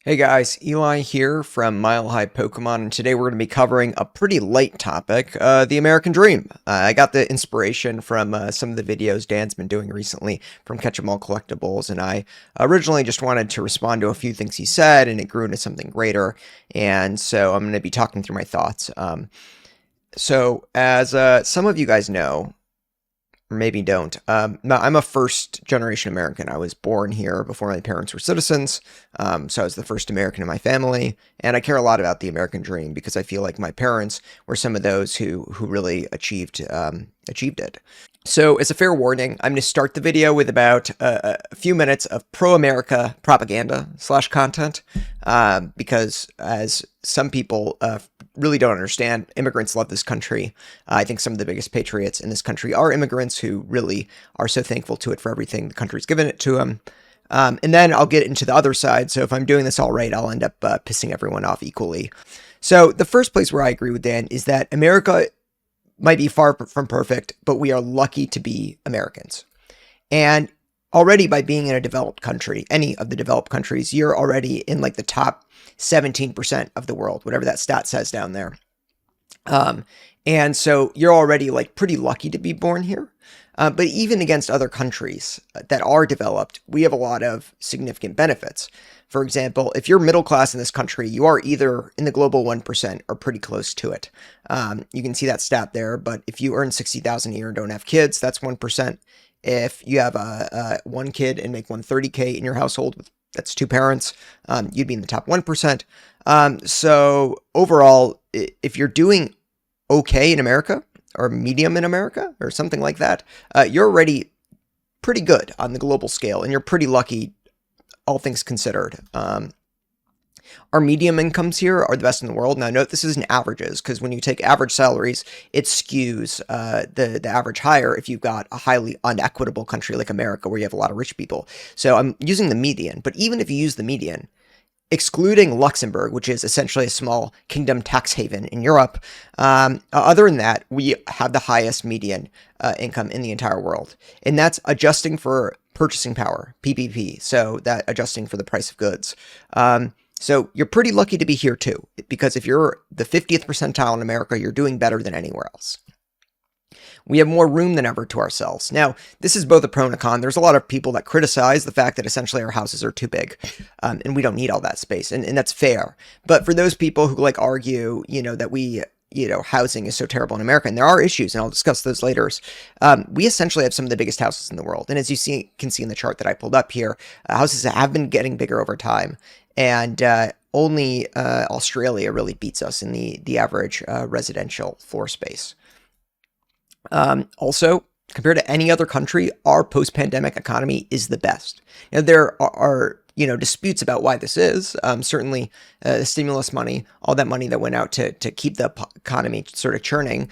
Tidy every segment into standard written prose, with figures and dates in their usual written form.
Hey guys, Eli here from Mile High Pokemon, and today we're going to be covering a pretty light topic, the American Dream. I got the inspiration from some of the videos Dan's been doing recently from KetchumAllCollectibles, and I originally just wanted to respond to a few things he said, and it grew into something greater, and so I'm going to be talking through my thoughts. As some of you guys know, or maybe don't. No, I'm a first generation American. I was born here before my parents were citizens. So I was the first American in my family. And I care a lot about the American dream because I feel like my parents were some of those who really achieved it. So as a fair warning, I'm going to start the video with about a few minutes of pro-America propaganda slash content, because as some people really don't understand, immigrants love this country. I think some of the biggest patriots in this country are immigrants who really are so thankful to it for everything the country's given it to them. And then I'll get into the other side. So if I'm doing this all right, I'll end up pissing everyone off equally. So the first place where I agree with Dan is that America might be far from perfect, but we are lucky to be Americans. And already by being in a developed country, any of the developed countries, you're already in like the top 17% of the world, whatever that stat says down there. And so you're already like pretty lucky to be born here. But even against other countries that are developed, we have a lot of significant benefits. For example, if you're middle class in this country, you are either in the global 1% or pretty close to it. You can see that stat there, but if you earn $60,000 a year and don't have kids, that's 1%. If you have one kid and make $130K in your household, that's two parents, you'd be in the top 1%. So overall, if you're doing okay in America, or medium in America, or something like that, you're already pretty good on the global scale, and you're pretty lucky, all things considered. Our medium incomes here are the best in the world. Now, note this isn't averages, because when you take average salaries, it skews the average higher if you've got a highly unequitable country like America, where you have a lot of rich people. So I'm using the median, but even if you use the median, excluding Luxembourg, which is essentially a small kingdom tax haven in Europe, other than that, we have the highest median income in the entire world. And that's adjusting for purchasing power, PPP, so that adjusting for the price of goods. So you're pretty lucky to be here too, because if you're the 50th percentile in America, you're doing better than anywhere else. We have more room than ever to ourselves. Now, this is both a pro and a con. There's a lot of people that criticize the fact that essentially our houses are too big, and we don't need all that space, and that's fair. But for those people who like argue, that housing is so terrible in America, and there are issues, and I'll discuss those later. We essentially have some of the biggest houses in the world, and as you can see in the chart that I pulled up here, houses have been getting bigger over time, and only Australia really beats us in the average residential floor space. Also, compared to any other country, our post-pandemic economy is the best. Now, there are disputes about why this is. Certainly, the stimulus money, all that money that went out to keep the economy sort of churning,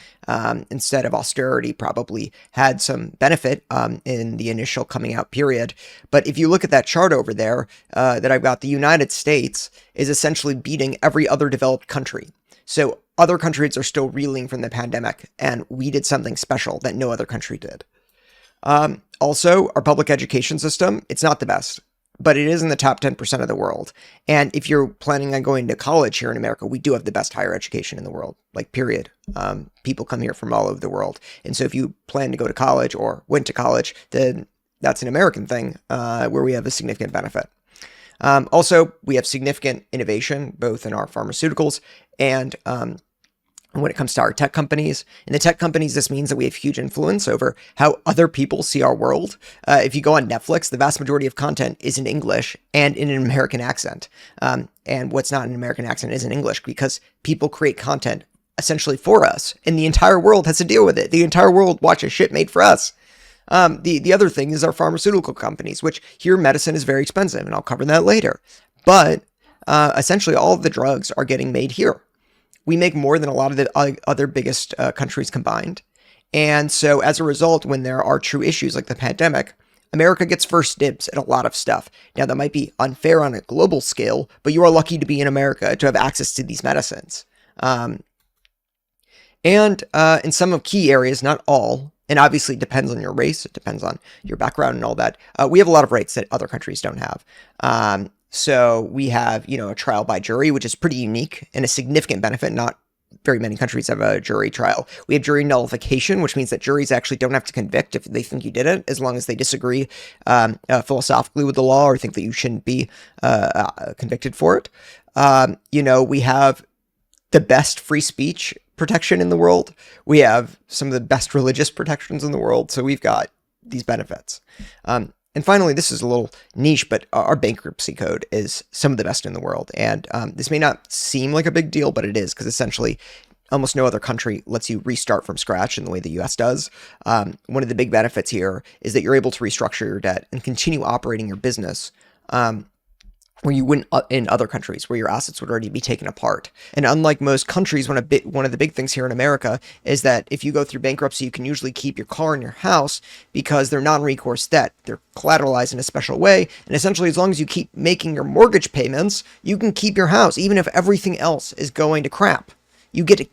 instead of austerity, probably had some benefit in the initial coming out period. But if you look at that chart over there that I've got, the United States is essentially beating every other developed country. So other countries are still reeling from the pandemic, and we did something special that no other country did. Also, our public education system, it's not the best, but it is in the top 10% of the world. And if you're planning on going to college here in America, we do have the best higher education in the world, like period. People come here from all over the world. And so if you plan to go to college or went to college, then that's an American thing where we have a significant benefit. Also, we have significant innovation, both in our pharmaceuticals and when it comes to our tech companies. In the tech companies, this means that we have huge influence over how other people see our world. If you go on Netflix, the vast majority of content is in English and in an American accent. And what's not an American accent is in English, because people create content essentially for us, and the entire world has to deal with it. The entire world watches shit made for us. The other thing is our pharmaceutical companies, which here medicine is very expensive, and I'll cover that later. But essentially all of the drugs are getting made here. We make more than a lot of the other biggest countries combined. And so as a result, when there are true issues like the pandemic, America gets first dibs at a lot of stuff. Now, that might be unfair on a global scale, but you are lucky to be in America to have access to these medicines. And in some of key areas, not all, and obviously it depends on your race, it depends on your background and all that, we have a lot of rights that other countries don't have. So we have, a trial by jury, which is pretty unique and a significant benefit. Not very many countries have a jury trial. We have jury nullification, which means that juries actually don't have to convict if they think you did it, as long as they disagree philosophically with the law or think that you shouldn't be convicted for it. We have the best free speech protection in the world. We have some of the best religious protections in the world. So we've got these benefits. And finally, this is a little niche, but our bankruptcy code is some of the best in the world. And this may not seem like a big deal, but it is, because essentially almost no other country lets you restart from scratch in the way the US does. One of the big benefits here is that you're able to restructure your debt and continue operating your business where you wouldn't in other countries, where your assets would already be taken apart. And unlike most countries, one of the big things here in America is that if you go through bankruptcy, you can usually keep your car and your house because they're non-recourse debt. They're collateralized in a special way. And essentially, as long as you keep making your mortgage payments, you can keep your house, even if everything else is going to crap. You get to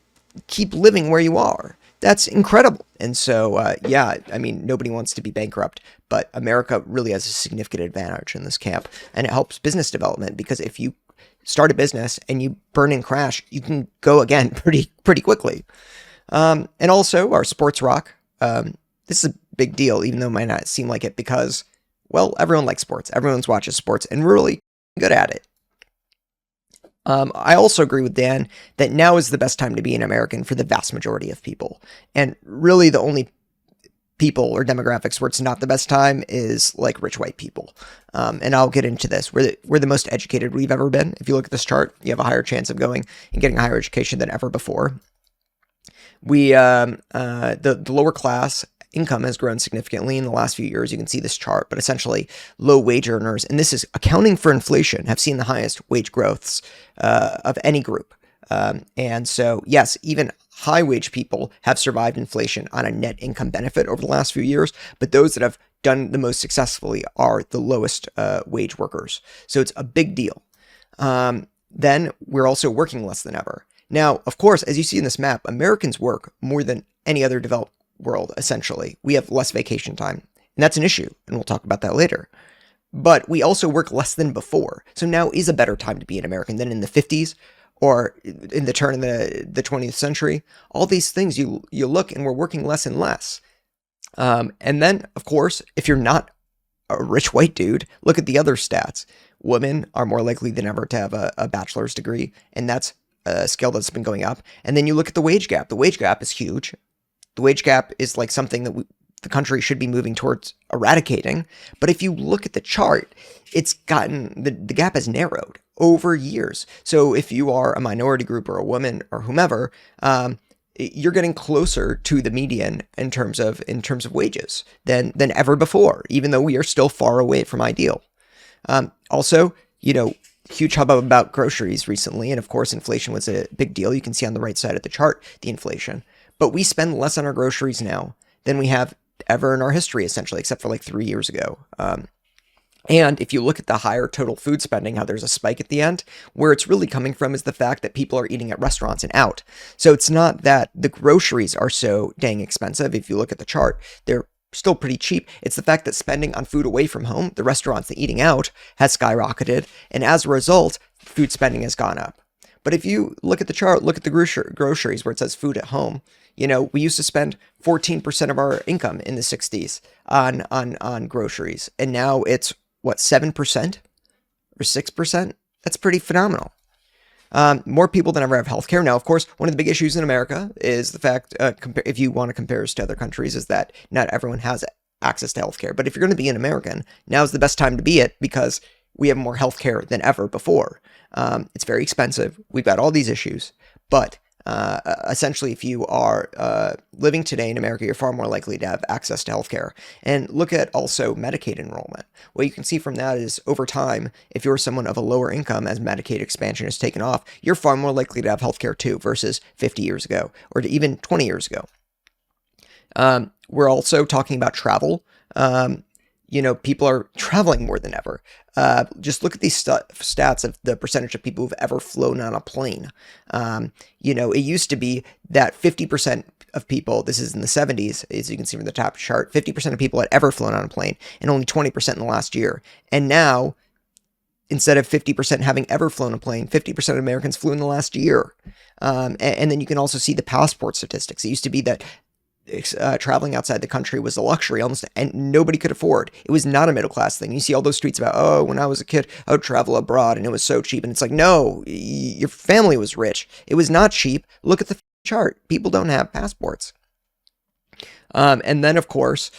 keep living where you are. That's incredible. And so, nobody wants to be bankrupt, but America really has a significant advantage in this camp, and it helps business development, because if you start a business and you burn and crash, you can go again pretty quickly. And also our sports rock. This is a big deal, even though it might not seem like it, because, well, everyone likes sports. Everyone watches sports, and we're really good at it. I also agree with Dan that now is the best time to be an American for the vast majority of people. And really the only people or demographics where it's not the best time is like rich white people. And I'll get into this. We're the most educated we've ever been. If you look at this chart, you have a higher chance of going and getting a higher education than ever before. We, the lower class income has grown significantly in the last few years. You can see this chart, but essentially low wage earners, and this is accounting for inflation, have seen the highest wage growths of any group. And so, yes, even high wage people have survived inflation on a net income benefit over the last few years, but those that have done the most successfully are the lowest wage workers. So it's a big deal. Then we're also working less than ever. Now, of course, as you see in this map, Americans work more than any other developed world, essentially. We have less vacation time, and that's an issue, and we'll talk about that later. But we also work less than before. So now is a better time to be an American than in the 50s or in the turn of the 20th century. All these things, you look and we're working less and less. And then, of course, if you're not a rich white dude, look at the other stats. Women are more likely than ever to have a bachelor's degree, and that's a skill that's been going up. And then you look at the wage gap. The wage gap is huge. The wage gap is like something that the country should be moving towards eradicating. But if you look at the chart, it's gotten, the gap has narrowed over years. So if you are a minority group or a woman or whomever, you're getting closer to the median in terms of wages than ever before, even though we are still far away from ideal. Also, huge hubbub about groceries recently, and of course inflation was a big deal. You can see on the right side of the chart the inflation. But we spend less on our groceries now than we have ever in our history, essentially, except for like 3 years ago. And if you look at the higher total food spending, how there's a spike at the end, where it's really coming from is the fact that people are eating at restaurants and out. So it's not that the groceries are so dang expensive. If you look at the chart, they're still pretty cheap. It's the fact that spending on food away from home, the restaurants, the eating out, has skyrocketed. And as a result, food spending has gone up. But if you look at the chart, look at the groceries where it says food at home. We used to spend 14% of our income in the 60s on groceries. And now it's, 7% or 6%? That's pretty phenomenal. More people than ever have healthcare. Now, of course, one of the big issues in America is the fact, if you want to compare us to other countries, is that not everyone has access to healthcare. But if you're going to be an American, now's the best time to be it, because we have more healthcare than ever before. It's very expensive. We've got all these issues. But essentially, if you are living today in America, you're far more likely to have access to healthcare. And look at also Medicaid enrollment. What you can see from that is over time, if you're someone of a lower income, as Medicaid expansion has taken off, you're far more likely to have healthcare too, versus 50 years ago, or to even 20 years ago. We're also talking about travel. People are traveling more than ever. Just look at these stats of the percentage of people who've ever flown on a plane. It used to be that 50% of people, this is in the 70s, as you can see from the top chart, 50% of people had ever flown on a plane, and only 20% in the last year. And now instead of 50% having ever flown a plane, 50% of Americans flew in the last year. And then you can also see the passport statistics. It used to be that traveling outside the country was a luxury almost, and nobody could afford. It was not a middle class thing. You see all those tweets about, oh, when I was a kid, I would travel abroad and it was so cheap. And it's like, no, your family was rich. It was not cheap. Look at the chart. People don't have passports. And then, of course,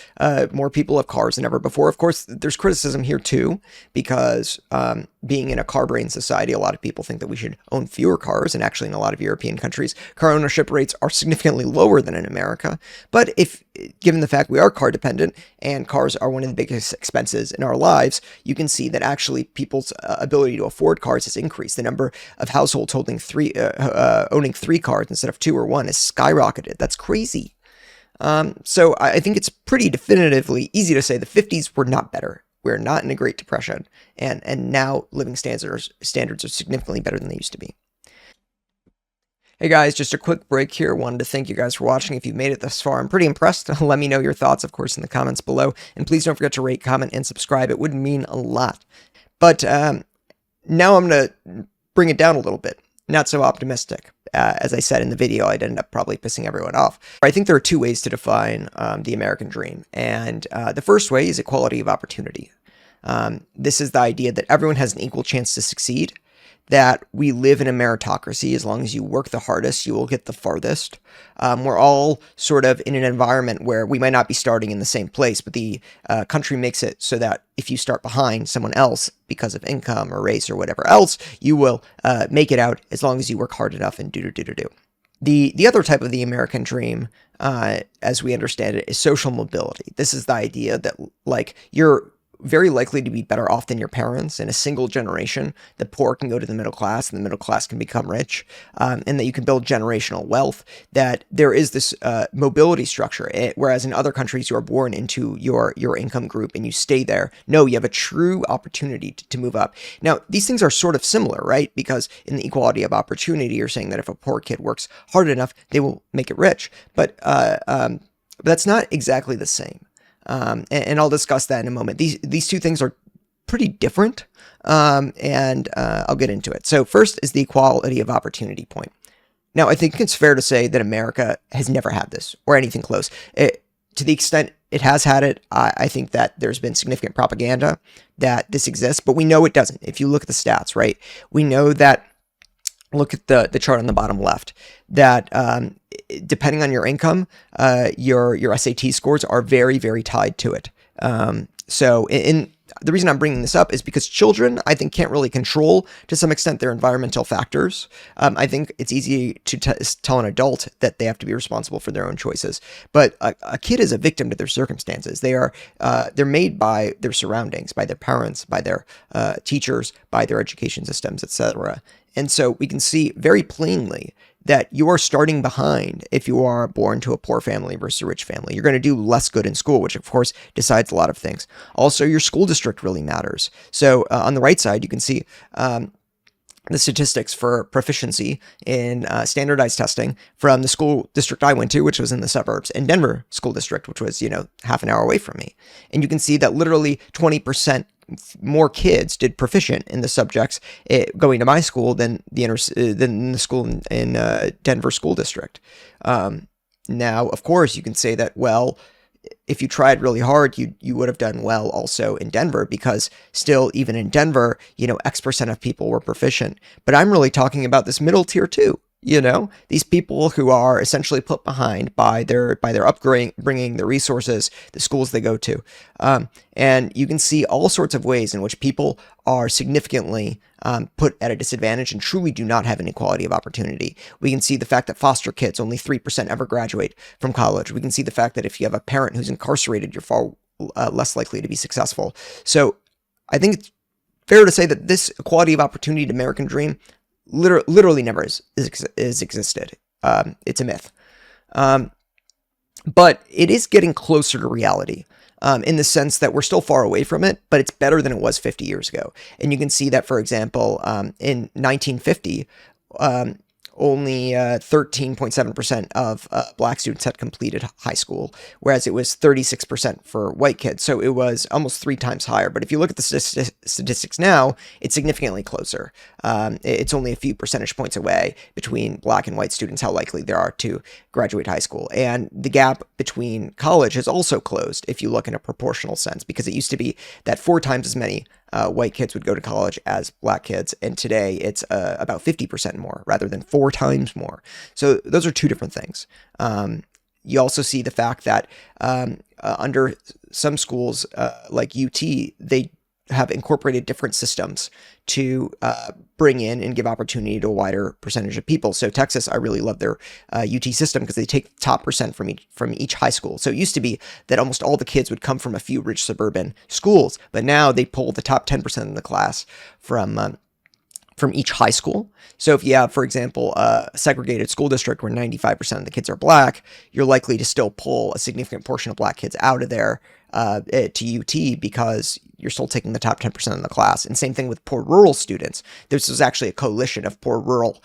more people have cars than ever before. Of course, there's criticism here, too, because being in a car-brained society, a lot of people think that we should own fewer cars. And actually, in a lot of European countries, car ownership rates are significantly lower than in America. But given the fact we are car-dependent and cars are one of the biggest expenses in our lives, you can see that actually people's ability to afford cars has increased. The number of households owning 3 cars instead of 2 or 1 has skyrocketed. That's crazy. So I think it's pretty definitively easy to say the 50s were not better. We're not in a Great Depression, and now living standards are significantly better than they used to be. Hey guys, just a quick break here. Wanted to thank you guys for watching. If you've made it this far, I'm pretty impressed. Let me know your thoughts, of course, in the comments below. And please don't forget to rate, comment, and subscribe. It would mean a lot. But now I'm going to bring it down a little bit. Not so optimistic. As I said in the video, I'd end up probably pissing everyone off. I think there are 2 ways to define the American dream. And the first way is equality of opportunity. This is the idea that everyone has an equal chance to succeed, that we live in a meritocracy. As long as you work the hardest, you will get the farthest. We're all sort of in an environment where we might not be starting in the same place, but the country makes it so that if you start behind someone else because of income or race or whatever else, you will make it out as long as you work hard enough and do. The other type of the American dream, as we understand it, is social mobility. This is the idea that, like, you're very likely to be better off than your parents. In a single generation, the poor can go to the middle class and the middle class can become rich, and that you can build generational wealth, that there is this mobility structure, whereas in other countries you are born into your income group and you stay there. No, you have a true opportunity to move up. Now, these things are sort of similar, right? Because in the equality of opportunity, you're saying that if a poor kid works hard enough, they will make it rich. But that's not exactly the same. And I'll discuss that in a moment. These 2 things are pretty different, and I'll get into it. So first is the equality of opportunity point. Now, I think it's fair to say that America has never had this, or anything close. To the extent it has had it, I think that there's been significant propaganda that this exists, but we know it doesn't. If you look at the stats, right, we know that, look at the chart on the bottom left, that depending on your income, your SAT scores are very, very tied to it. So the reason I'm bringing this up is because children, I think, can't really control, to some extent, their environmental factors. I think it's easy to tell an adult that they have to be responsible for their own choices. But a kid is a victim to their circumstances. They're made by their surroundings, by their parents, by their teachers, by their education systems, etc. And so we can see very plainly that you are starting behind if you are born to a poor family versus a rich family. You're going to do less good in school, which of course decides a lot of things. Also, your school district really matters. So on the right side, you can see the statistics for proficiency in standardized testing from the school district I went to, which was in the suburbs, and Denver School District, which was, half an hour away from me. And you can see that literally 20% more kids did proficient in the subjects going to my school than the school in Denver School District. Now, of course, you can say that, well, if you tried really hard, you would have done well also in Denver, because still, even in Denver, X% of people were proficient. But I'm really talking about this middle tier too. These people who are essentially put behind by their upbringing, their resources, the schools they go to. And you can see all sorts of ways in which people are significantly put at a disadvantage and truly do not have an equality of opportunity. We can see the fact that foster kids, only 3% ever graduate from college. We can see the fact that if you have a parent who's incarcerated, you're far less likely to be successful. So I think it's fair to say that this equality of opportunity to American dream literally never is existed. It's a myth. But it is getting closer to reality, in the sense that we're still far away from it, but it's better than it was 50 years ago. And you can see that, for example, in 1950, only 13.7% of black students had completed high school, whereas it was 36% for white kids. So it was almost 3 times higher. But if you look at the statistics now, it's significantly closer. It's only a few percentage points away between black and white students, how likely they are to graduate high school. And the gap between college has also closed if you look in a proportional sense, because it used to be that 4 times as many white kids would go to college as black kids, and today it's about 50% more rather than 4 times more. So those are two different things. You also see the fact that under some schools like UT, they have incorporated different systems to bring in and give opportunity to a wider percentage of people. So Texas, I really love their UT system because they take the top percent from each high school. So it used to be that almost all the kids would come from a few rich suburban schools, but now they pull the top 10% of the class from each high school. So if you have, for example, a segregated school district where 95% of the kids are black, you're likely to still pull a significant portion of black kids out of there to UT because you're still taking the top 10% of the class. And same thing with poor rural students. This was actually a coalition of poor rural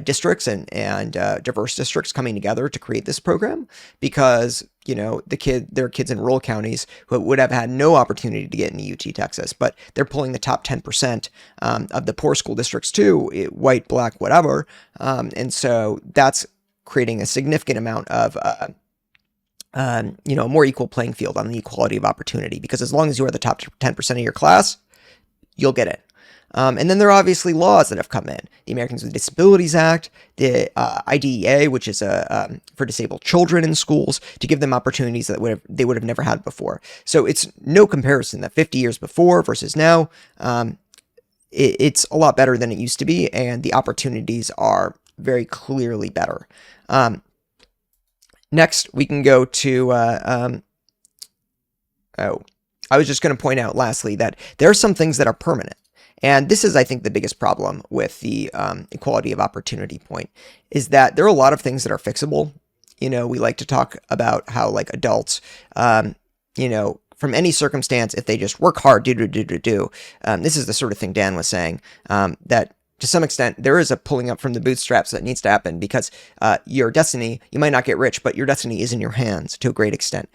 districts and diverse districts coming together to create this program because, you know, there are kids in rural counties who would have had no opportunity to get into UT Texas, but they're pulling the top 10% of the poor school districts too, white, black, whatever. And so that's creating a significant amount of a more equal playing field on the equality of opportunity, because as long as you are the top 10% of your class, you'll get it. And then there are obviously laws that have come in. The Americans with Disabilities Act, the IDEA, which is for disabled children in schools, to give them opportunities that they would have never had before. So it's no comparison that 50 years before versus now, it's a lot better than it used to be, and the opportunities are very clearly better. Next, we can go to, I was just going to point out lastly that there are some things that are permanent. And this is, I think, the biggest problem with the equality of opportunity point, is that there are a lot of things that are fixable. You know, we like to talk about how, like, adults, from any circumstance, if they just work hard, do. This is the sort of thing Dan was saying, that to some extent, there is a pulling up from the bootstraps that needs to happen because your destiny, you might not get rich, but your destiny is in your hands to a great extent.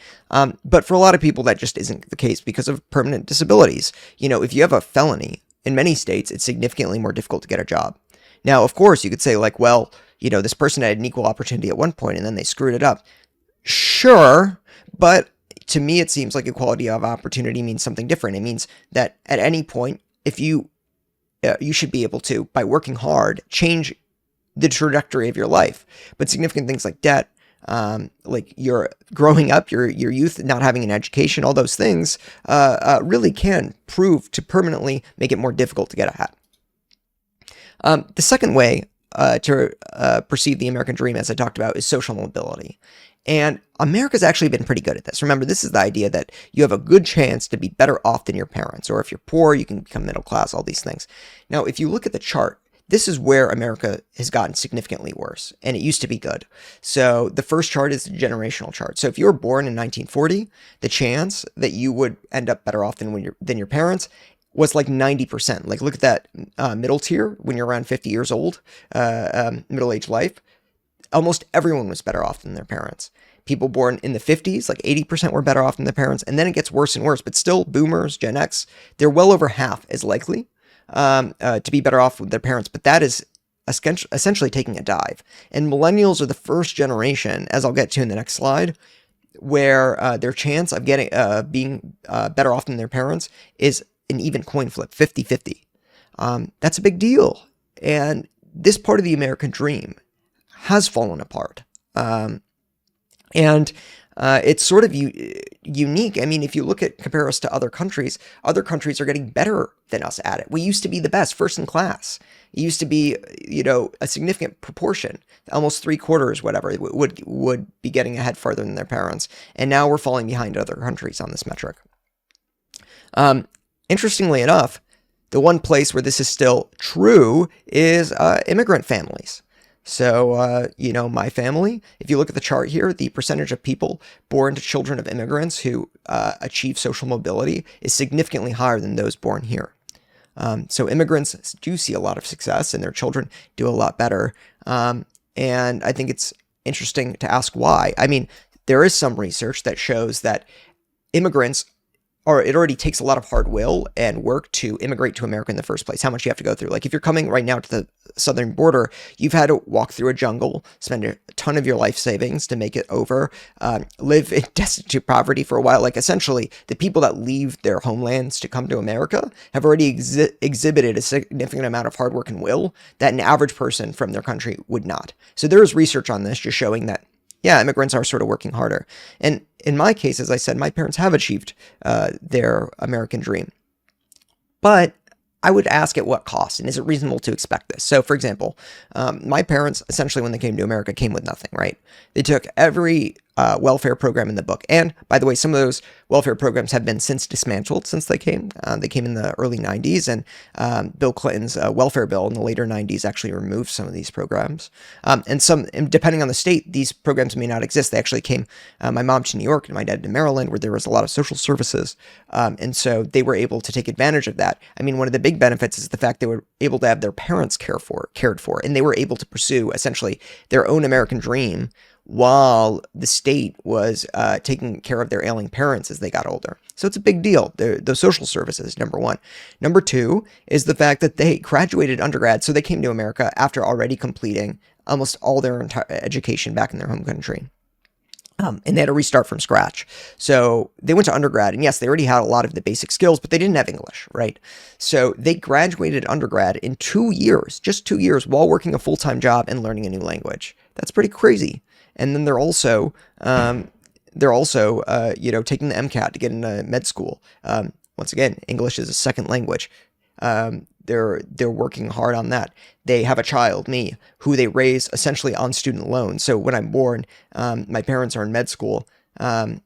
But for a lot of people, that just isn't the case because of permanent disabilities. You know, if you have a felony, in many states, it's significantly more difficult to get a job. Now, of course, you could say, like, well, this person had an equal opportunity at one point and then they screwed it up. Sure, but to me, it seems like equality of opportunity means something different. It means that at any point, if you should be able to, by working hard, change the trajectory of your life. But significant things like debt, like your growing up, your youth, not having an education, all those things really can prove to permanently make it more difficult to get ahead. The second way to perceive the American dream, as I talked about, is social mobility. And America's actually been pretty good at this. Remember, this is the idea that you have a good chance to be better off than your parents, or if you're poor, you can become middle class, all these things. Now, if you look at the chart, this is where America has gotten significantly worse, and it used to be good. So the first chart is the generational chart. So if you were born in 1940, the chance that you would end up better off than your parents was like 90%. Like, look at that middle tier when you're around 50 years old, middle-aged life. Almost everyone was better off than their parents. People born in the 50s, like 80% were better off than their parents, and then it gets worse and worse. But still, boomers, Gen X, they're well over half as likely to be better off with their parents. But that is essentially taking a dive. And millennials are the first generation, as I'll get to in the next slide, where their chance of being better off than their parents is an even coin flip, 50-50. That's a big deal. And this part of the American dream has fallen apart. And it's sort of unique. I mean, if you compare us to other countries are getting better than us at it. We used to be the best, first in class. It used to be, a significant proportion, almost 3/4, whatever, would be getting ahead farther than their parents. And now we're falling behind other countries on this metric. Interestingly enough, the one place where this is still true is immigrant families. So, my family, if you look at the chart here, the percentage of people born to children of immigrants who achieve social mobility is significantly higher than those born here. So immigrants do see a lot of success, and their children do a lot better. And I think it's interesting to ask why. I mean, there is some research that shows that immigrants, or it already takes a lot of hard will and work to immigrate to America in the first place, how much you have to go through. Like if you're coming right now to the southern border, you've had to walk through a jungle, spend a ton of your life savings to make it over, live in destitute poverty for a while. Like essentially the people that leave their homelands to come to America have already exhibited a significant amount of hard work and will that an average person from their country would not. So there is research on this just showing that, yeah, immigrants are sort of working harder. And in my case, as I said, my parents have achieved their American dream. But I would ask at what cost, and is it reasonable to expect this? So, for example, my parents, essentially when they came to America, came with nothing, right? They took every welfare program in the book. And, by the way, some of those welfare programs have been since dismantled since they came. They came in the early 90s, and Bill Clinton's welfare bill in the later 90s actually removed some of these programs. And depending on the state, these programs may not exist. They actually came, my mom to New York and my dad to Maryland, where there was a lot of social services. And so they were able to take advantage of that. I mean, one of the big benefits is the fact they were able to have their parents cared for, and they were able to pursue essentially their own American dream while the state was taking care of their ailing parents as they got older. So it's a big deal. Those social services, number one. Number two is the fact that they graduated undergrad, so they came to America after already completing almost all their entire education back in their home country. And they had to restart from scratch. So they went to undergrad, and yes, they already had a lot of the basic skills, but they didn't have English, right? So they graduated undergrad in 2 years, just 2 years, while working a full-time job and learning a new language. That's pretty crazy. And then they're also taking the MCAT to get into med school. Once again, English is a second language. They're working hard on that. They have a child, me, who they raise essentially on student loans. So when I'm born, my parents are in med school, and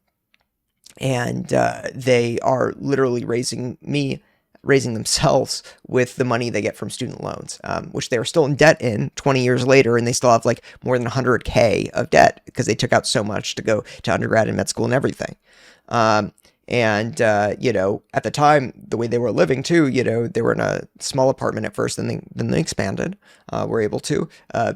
they are literally raising themselves with the money they get from student loans, which they are still in debt in 20 years later, and they still have like more than 100K of debt because they took out so much to go to undergrad and med school and everything. At the time, the way they were living too, they were in a small apartment at first, then they expanded, were able to.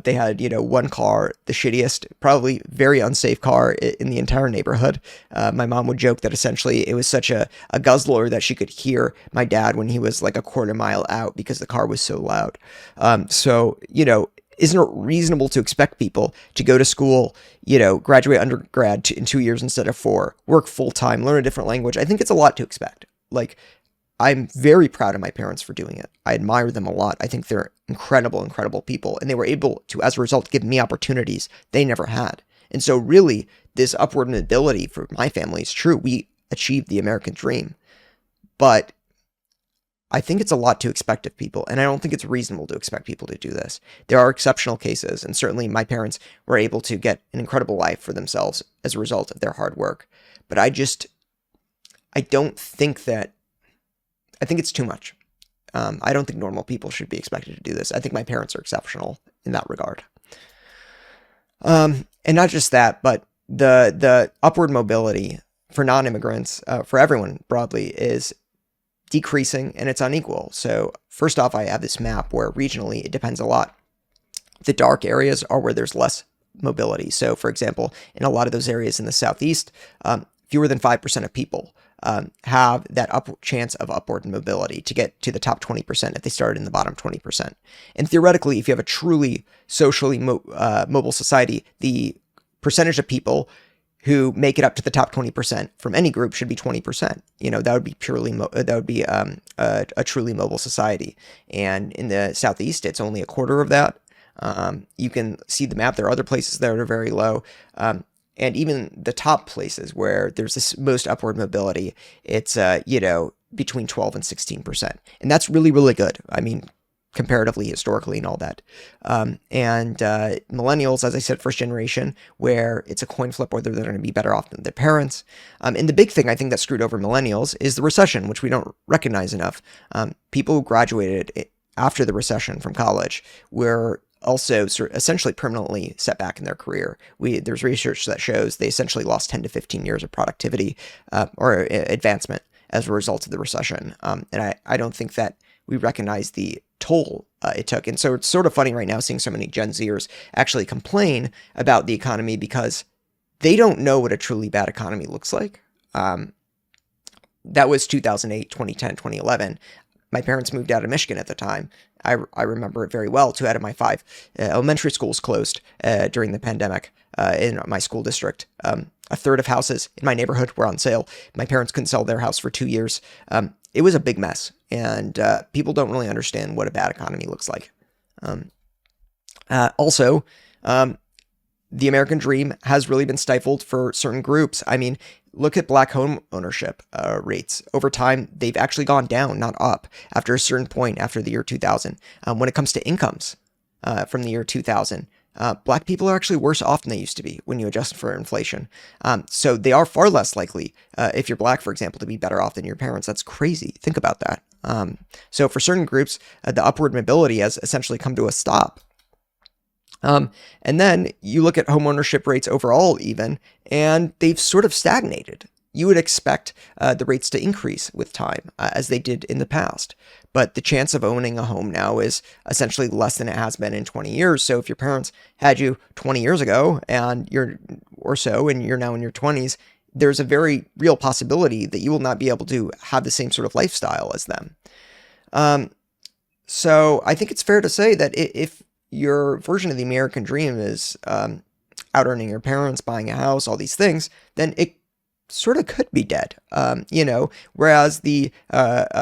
They had, one car, the shittiest, probably very unsafe car in the entire neighborhood. My mom would joke that essentially it was such a guzzler that she could hear my dad when he was like a quarter mile out because the car was so loud. Isn't it reasonable to expect people to go to school, graduate undergrad in 2 years instead of 4, work full-time, learn a different language? I think it's a lot to expect. Like, I'm very proud of my parents for doing it. I admire them a lot. I think they're incredible, incredible people. And they were able to, as a result, give me opportunities they never had. And so really, this upward mobility for my family is true. We achieved the American dream. But I think it's a lot to expect of people, and I don't think it's reasonable to expect people to do this. There are exceptional cases, and certainly my parents were able to get an incredible life for themselves as a result of their hard work. But I don't think that, I think it's too much. I don't think normal people should be expected to do this. I think my parents are exceptional in that regard. And not just that, but the upward mobility for non-immigrants, for everyone broadly, is decreasing, and it's unequal. So first off, I have this map where regionally it depends a lot. The dark areas are where there's less mobility. So for example, in a lot of those areas in the Southeast, fewer than 5% of people have that chance of upward mobility to get to the top 20% if they started in the bottom 20%. And theoretically, if you have a truly socially mobile society, the percentage of people who make it up to the top 20% from any group should be 20%. That would be a truly mobile society. And in the Southeast, it's only a quarter of that. You can see the map. There are other places that are very low. And even the top places where there's this most upward mobility, it's, between 12 and 16%. And that's really, really good. I mean, comparatively, historically, and all that. Millennials, as I said, first generation, where it's a coin flip whether they're going to be better off than their parents. And the big thing I think that screwed over millennials is the recession, which we don't recognize enough. People who graduated after the recession from college were also essentially permanently set back in their career. There's research that shows they essentially lost 10 to 15 years of productivity or advancement as a result of the recession. And I don't think that we recognize the toll it took. And so it's sort of funny right now seeing so many Gen Zers actually complain about the economy because they don't know what a truly bad economy looks like. That was 2008, 2010, 2011. My parents moved out of Michigan at the time. I remember it very well. 2 out of my 5 elementary schools closed during the pandemic in my school district. A third of houses in my neighborhood were on sale. My parents couldn't sell their house for 2 years. It was a big mess, and people don't really understand what a bad economy looks like. Also, the American dream has really been stifled for certain groups. I mean, look at black home ownership rates. Over time, they've actually gone down, not up, after a certain point after the year 2000. When it comes to incomes from the year 2000, black people are actually worse off than they used to be when you adjust for inflation. So they are far less likely, if you're black, for example, to be better off than your parents. That's crazy. Think about that. So for certain groups, the upward mobility has essentially come to a stop. And then you look at home ownership rates overall even, and they've sort of stagnated. You would expect the rates to increase with time, as they did in the past. But the chance of owning a home now is essentially less than it has been in 20 years. So if your parents had you 20 years ago and you're now in your 20s, there's a very real possibility that you will not be able to have the same sort of lifestyle as them. So I think it's fair to say that if your version of the American dream is out earning your parents, buying a house, all these things, then it sort of could be dead. Whereas the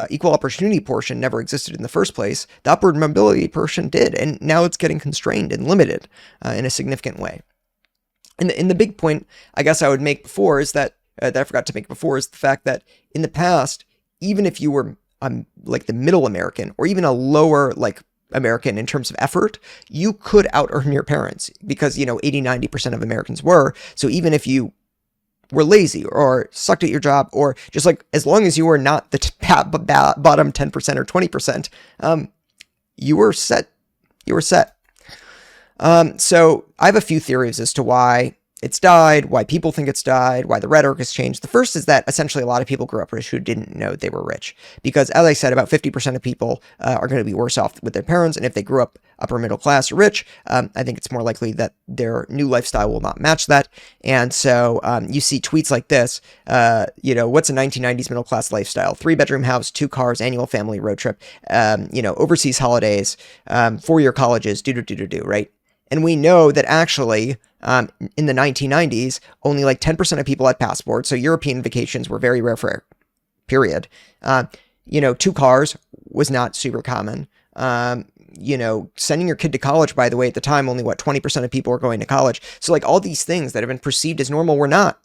equal opportunity portion never existed in the first place, the upward mobility portion did, and now it's getting constrained and limited in a significant way. And the big point I guess I would make before is that I forgot to make before is the fact that in the past, even if you were like the middle American or even a lower American in terms of effort, you could out earn your parents because 80-90% of Americans were. So even if you were lazy or sucked at your job, or just as long as you were not the bottom 10% or 20%, you were set. So I have a few theories as to why it's died, why people think it's died, why the rhetoric has changed. The first is that essentially a lot of people grew up rich who didn't know they were rich. Because as I said, about 50% of people are going to be worse off with their parents. And if they grew up upper middle class or rich, I think it's more likely that their new lifestyle will not match that. And so you see tweets like this, what's a 1990s middle class lifestyle? 3-bedroom house, 2 cars, annual family road trip, overseas holidays, 4-year colleges, right? And we know that actually, in the 1990s, only 10% of people had passports. So European vacations were very rare for period. 2 cars was not super common. Sending your kid to college, by the way, at the time, only 20% of people were going to college. So all these things that have been perceived as normal were not.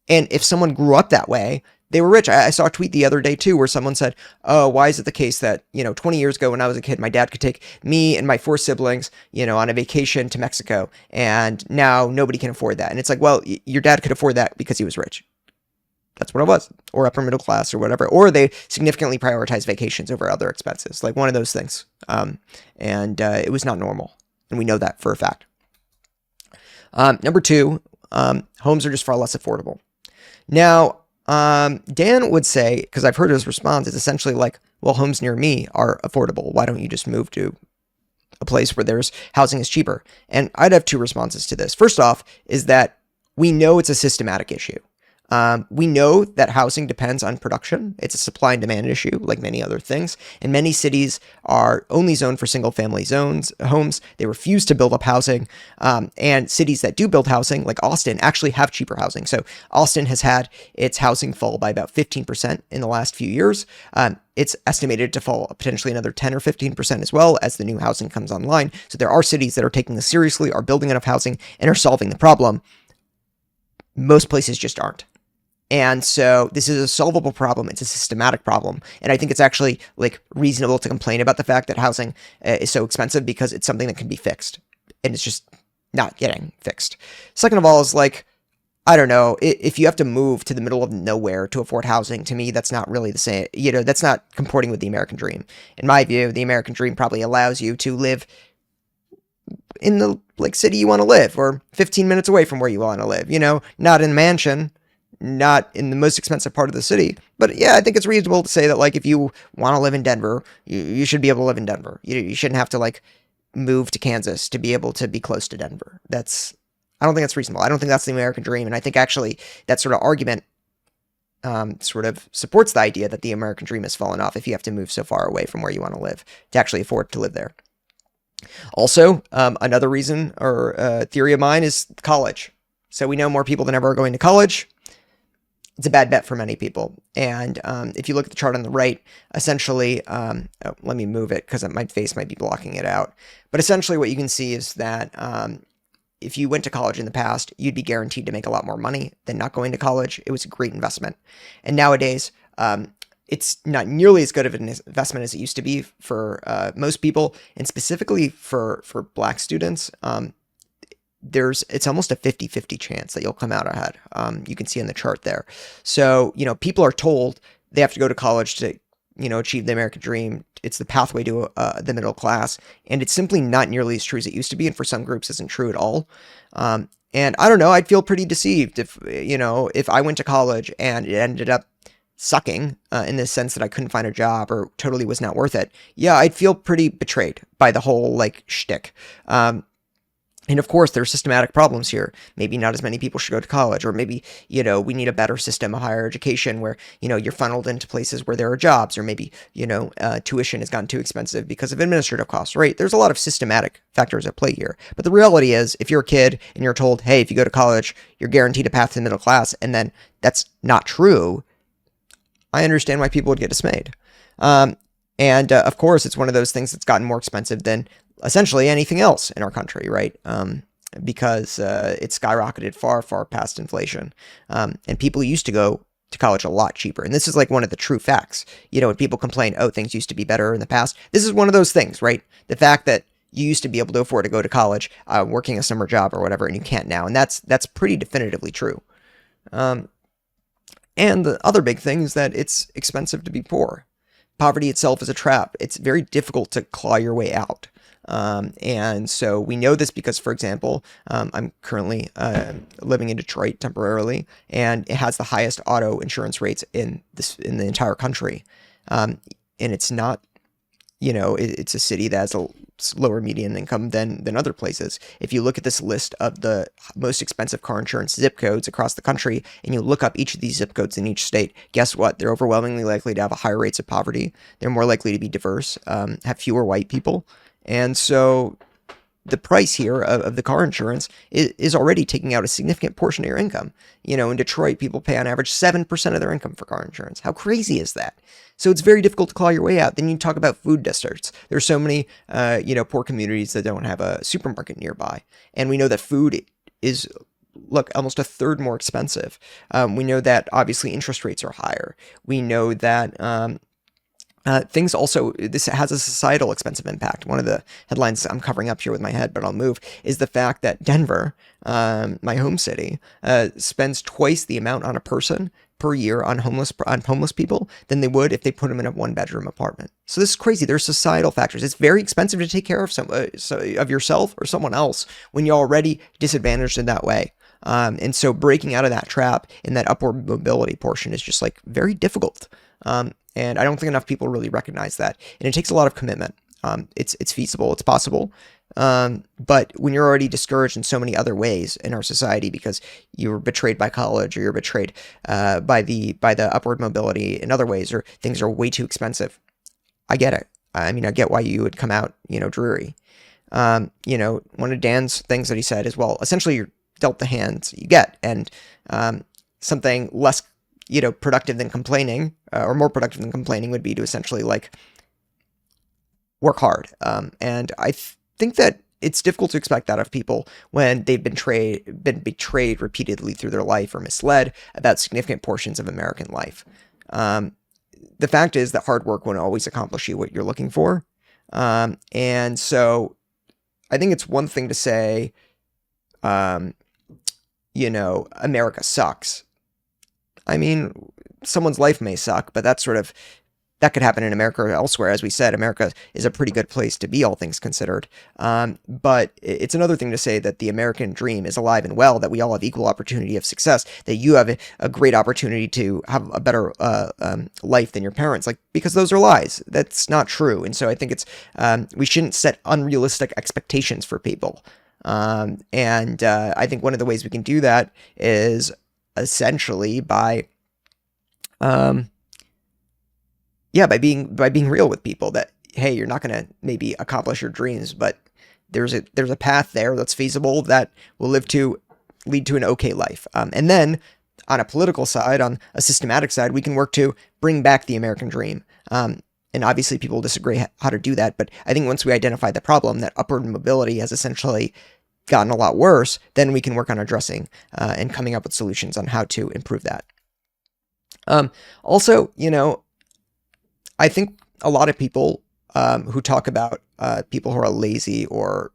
And if someone grew up that way, they were rich. I saw a tweet the other day too, where someone said, oh, why is it the case that, 20 years ago when I was a kid, my dad could take me and my 4 siblings, on a vacation to Mexico, and now nobody can afford that. And it's well, your dad could afford that because he was rich. That's what it was, or upper middle class or whatever, or they significantly prioritize vacations over other expenses, one of those things. It was not normal. And we know that for a fact. Number 2, homes are just far less affordable. Now, Dan would say, because I've heard his response, is essentially well, homes near me are affordable. Why don't you just move to a place where there's housing is cheaper? And I'd have 2 responses to this. First off is that we know it's a systematic issue. We know that housing depends on production. It's a supply and demand issue, like many other things. And many cities are only zoned for single-family homes. They refuse to build up housing. And cities that do build housing, like Austin, actually have cheaper housing. So Austin has had its housing fall by about 15% in the last few years. It's estimated to fall potentially another 10 or 15% as well as the new housing comes online. So there are cities that are taking this seriously, are building enough housing, and are solving the problem. Most places just aren't. And so this is a solvable problem. It's a systematic problem. And I think it's actually reasonable to complain about the fact that housing is so expensive because it's something that can be fixed. And it's just not getting fixed. Second of all is I don't know, if you have to move to the middle of nowhere to afford housing, to me, that's not really the same. That's not comporting with the American dream. In my view, the American dream probably allows you to live in the city you want to live, or 15 minutes away from where you want to live, not in a mansion, not in the most expensive part of the city. But yeah, I think it's reasonable to say that like if you want to live in Denver, you should be able to live in Denver. You shouldn't have to like move to Kansas to be able to be close to Denver. I don't think that's reasonable. I don't think that's the American dream. And I think actually that sort of argument sort of supports the idea that the American dream has fallen off if you have to move so far away from where you want to live to actually afford to live there. Also, another reason or theory of mine is college. So we know more people than ever are going to college. It's a bad bet for many people. And if you look at the chart on the right, essentially, let me move it because my face might be blocking it out. But essentially what you can see is that if you went to college in the past, you'd be guaranteed to make a lot more money than not going to college. It was a great investment. And nowadays, it's not nearly as good of an investment as it used to be for most people, and specifically for Black students. It's almost a 50-50 chance that you'll come out ahead. You can see in the chart there. So, people are told they have to go to college to, achieve the American dream. It's the pathway to the middle class. And it's simply not nearly as true as it used to be. And for some groups, isn't true at all. And I don't know, I'd feel pretty deceived if I went to college and it ended up sucking in the sense that I couldn't find a job or totally was not worth it. Yeah, I'd feel pretty betrayed by the whole like shtick. And of course, there are systematic problems here. Maybe not as many people should go to college, or maybe, we need a better system of higher education where, you're funneled into places where there are jobs, or maybe, tuition has gotten too expensive because of administrative costs, right? There's a lot of systematic factors at play here. But the reality is, if you're a kid and you're told, hey, if you go to college, you're guaranteed a path to the middle class, and then that's not true, I understand why people would get dismayed. And of course, it's one of those things that's gotten more expensive than essentially anything else in our country, right? Because it's skyrocketed far, far past inflation. And people used to go to college a lot cheaper. And this is like one of the true facts. When people complain, oh, things used to be better in the past. This is one of those things, right? The fact that you used to be able to afford to go to college, working a summer job or whatever, and you can't now. And that's pretty definitively true. And the other big thing is that it's expensive to be poor. Poverty itself is a trap. It's very difficult to claw your way out. And so we know this because, for example, I'm currently living in Detroit temporarily, and it has the highest auto insurance rates in the entire country. And it's not, it's a city that has a lower median income than other places. If you look at this list of the most expensive car insurance zip codes across the country, and you look up each of these zip codes in each state, guess what? They're overwhelmingly likely to have higher rates of poverty. They're more likely to be diverse, have fewer white people. And so the price here of the car insurance is already taking out a significant portion of your income. In Detroit, people pay on average 7% of their income for car insurance. How crazy is that? So it's very difficult to claw your way out. Then you talk about food deserts. There's so many, poor communities that don't have a supermarket nearby. And we know that food is, almost a third more expensive. We know that obviously interest rates are higher. We know that things also, this has a societal expensive impact. One of the headlines I'm covering up here with my head, but I'll move, is the fact that Denver, my home city, spends twice the amount on a person per year on homeless people than they would if they put them in a one-bedroom apartment. So this is crazy. There's societal factors. It's very expensive to take care of of yourself or someone else when you're already disadvantaged in that way. And so breaking out of that trap in that upward mobility portion is just like very difficult. And I don't think enough people really recognize that. And it takes a lot of commitment. It's feasible, it's possible. But when you're already discouraged in so many other ways in our society because you were betrayed by college, or you're betrayed by the upward mobility in other ways, or things are way too expensive, I get it. I mean, I get why you would come out, dreary. One of Dan's things that he said is, well, essentially you're dealt the hands you get, and something less productive than complaining, or more productive than complaining, would be to essentially like work hard. And I think that it's difficult to expect that of people when they've been betrayed repeatedly through their life or misled about significant portions of American life. The fact is that hard work won't always accomplish you what you're looking for. And so I think it's one thing to say, America sucks. I mean, someone's life may suck, but that's sort of that could happen in America or elsewhere. As we said, America is a pretty good place to be, all things considered. But it's another thing to say that the American dream is alive and well, that we all have equal opportunity of success, that you have a great opportunity to have a better life than your parents, like, because those are lies. That's not true. And so I think we shouldn't set unrealistic expectations for people. I think one of the ways we can do that is essentially by being real with people, that, hey, you're not going to maybe accomplish your dreams, but there's a path there that's feasible that will lead to an okay life. And then on a political side, on a systematic side, we can work to bring back the American dream. And obviously people disagree how to do that, but I think once we identify the problem, that upward mobility has essentially gotten a lot worse, then we can work on addressing and coming up with solutions on how to improve that. Also, I think a lot of people who talk about people who are lazy or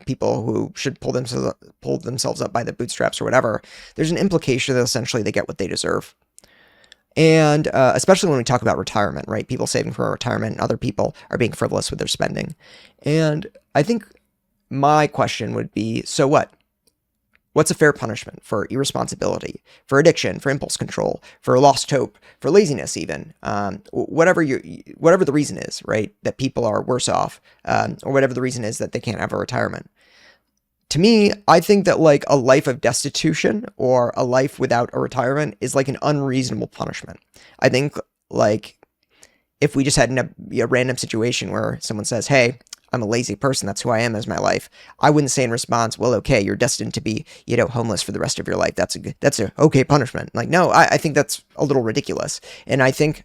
people who should pull themselves up by the bootstraps or whatever, there's an implication that essentially they get what they deserve. And especially when we talk about retirement, right? People saving for retirement and other people are being frivolous with their spending. And I think my question would be, so what? What's a fair punishment for irresponsibility, for addiction, for impulse control, for lost hope, for laziness even? Whatever the reason is, right, that people are worse off, or whatever the reason is that they can't have a retirement. To me, I think that like a life of destitution or a life without a retirement is like an unreasonable punishment. I think like if we just had a random situation where someone says, hey, I'm a lazy person, that's who I am as my life, I wouldn't say in response, well, okay, you're destined to be, homeless for the rest of your life. That's a okay punishment. Like, no, I think that's a little ridiculous. And I think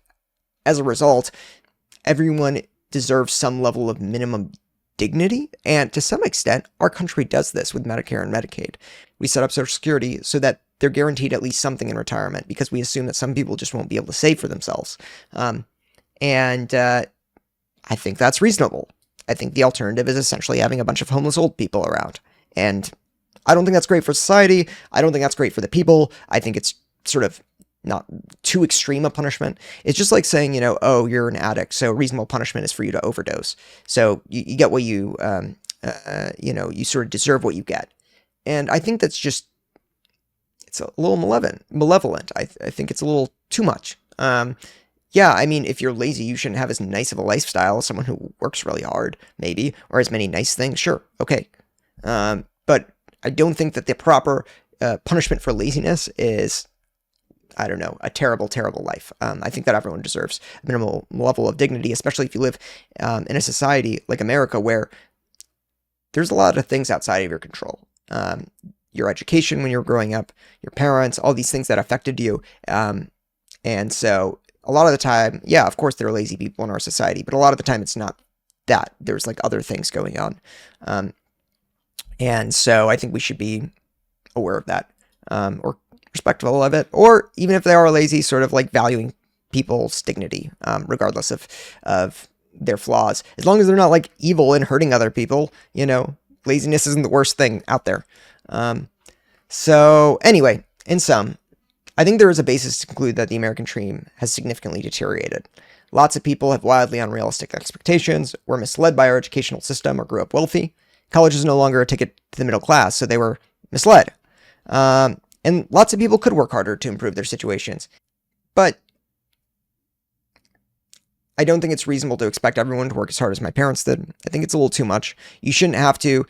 as a result, everyone deserves some level of minimum dignity. And to some extent, our country does this with Medicare and Medicaid. We set up Social Security so that they're guaranteed at least something in retirement, because we assume that some people just won't be able to save for themselves. I think that's reasonable. I think the alternative is essentially having a bunch of homeless old people around. And I don't think that's great for society. I don't think that's great for the people. I think it's sort of not too extreme a punishment. It's just like saying, oh, you're an addict, so reasonable punishment is for you to overdose. So you get what you sort of deserve what you get. And I think that's just, it's a little malevolent. I think it's a little too much. Yeah, I mean, if you're lazy, you shouldn't have as nice of a lifestyle as someone who works really hard, maybe, or as many nice things. Sure, okay. But I don't think that the proper punishment for laziness is, I don't know, a terrible, terrible life. I think that everyone deserves a minimal level of dignity, especially if you live in a society like America where there's a lot of things outside of your control. Your education when you were growing up, your parents, all these things that affected you. And so a lot of the time, yeah, of course there are lazy people in our society, but a lot of the time it's not that. There's like other things going on. And so I think we should be aware of that, or respectful of it, or even if they are lazy, sort of like valuing people's dignity, regardless of their flaws. As long as they're not like evil and hurting other people, laziness isn't the worst thing out there. So anyway, in sum, I think there is a basis to conclude that the American dream has significantly deteriorated. Lots of people have wildly unrealistic expectations, were misled by our educational system, or grew up wealthy. College is no longer a ticket to the middle class, so they were misled. And lots of people could work harder to improve their situations. But I don't think it's reasonable to expect everyone to work as hard as my parents did. I think it's a little too much. You shouldn't have to,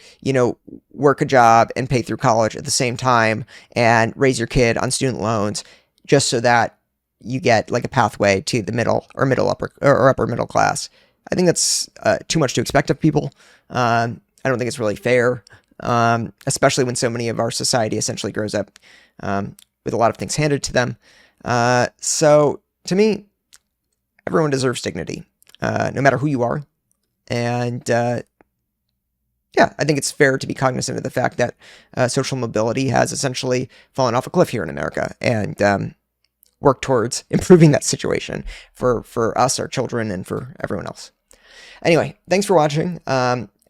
work a job and pay through college at the same time and raise your kid on student loans just so that you get like a pathway to the middle or upper middle class. I think that's too much to expect of people. I don't think it's really fair, especially when so many of our society essentially grows up with a lot of things handed to them. So to me, everyone deserves dignity, no matter who you are. And yeah, I think it's fair to be cognizant of the fact that social mobility has essentially fallen off a cliff here in America, and work towards improving that situation for us, our children, and for everyone else. Anyway, thanks for watching.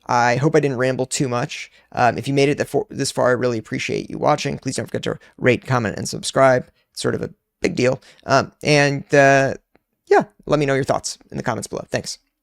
I hope I didn't ramble too much. If you made it this far, I really appreciate you watching. Please don't forget to rate, comment, and subscribe. It's sort of a big deal. Yeah, let me know your thoughts in the comments below. Thanks.